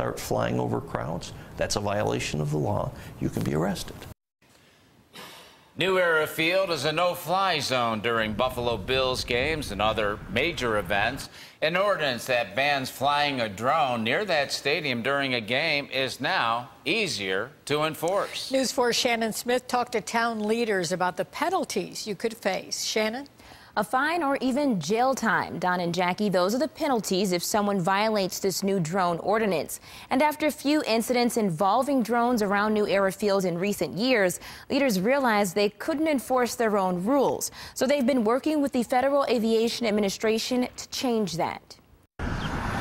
start flying over crowds, that's a violation of the law. You can be arrested. New Era Field is a no-fly zone during Buffalo Bills games and other major events. An ordinance that bans flying a drone near that stadium during a game is now easier to enforce. News 4's Shannon Smith talked to town leaders about the penalties you could face. Shannon? A fine or even jail time. Don and Jackie, those are the penalties if someone violates this new drone ordinance. And after a few incidents involving drones around New Era Field in recent years, leaders realized they couldn't enforce their own rules. So they've been working with the Federal Aviation Administration to change that.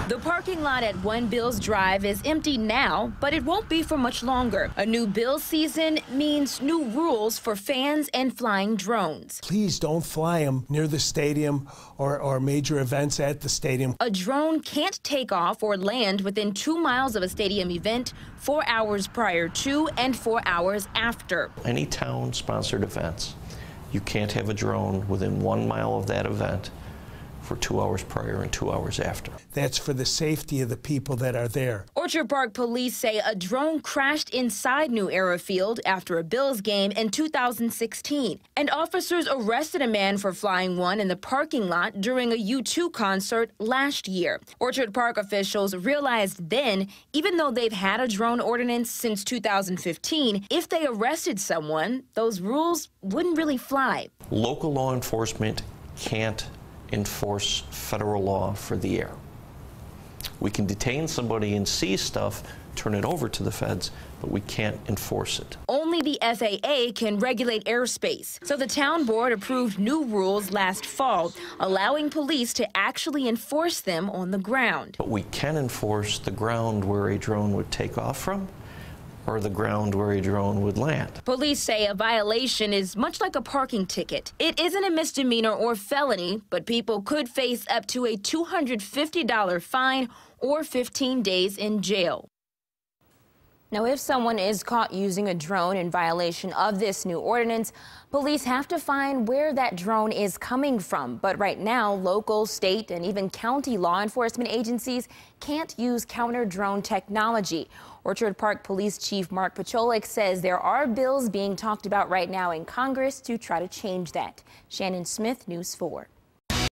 The parking lot at One Bills Drive is empty now, but it won't be for much longer. A new Bills season means new rules for fans and flying drones. Please don't fly them near the stadium or major events at the stadium. A drone can't take off or land within 2 miles of a stadium event 4 hours prior to and 4 hours after. Any town-sponsored events, you can't have a drone within 1 mile of that event for 2 hours prior and 2 hours after. That's for the safety of the people that are there. Orchard Park police say a drone crashed inside New Era Field after a Bills game in 2016. And officers arrested a man for flying one in the parking lot during a U2 concert last year. Orchard Park officials realized then, even though they've had a drone ordinance since 2015, if they arrested someone, those rules wouldn't really fly. Local law enforcement can't enforce federal law for the air. We can detain somebody and seize stuff, turn it over to the feds, but we can't enforce it. Only the FAA can regulate airspace. So the town board approved new rules last fall, allowing police to actually enforce them on the ground. But we can enforce the ground where a drone would take off from, or the ground where a drone would land. Police say a violation is much like a parking ticket. It isn't a misdemeanor or felony, but people could face up to a $250 fine or 15 days in jail. Now, if someone is caught using a drone in violation of this new ordinance, police have to find where that drone is coming from. But right now, local, state, and even county law enforcement agencies can't use counter-drone technology. Orchard Park Police Chief Mark Pacholik says there are bills being talked about right now in Congress to try to change that. Shannon Smith, News 4.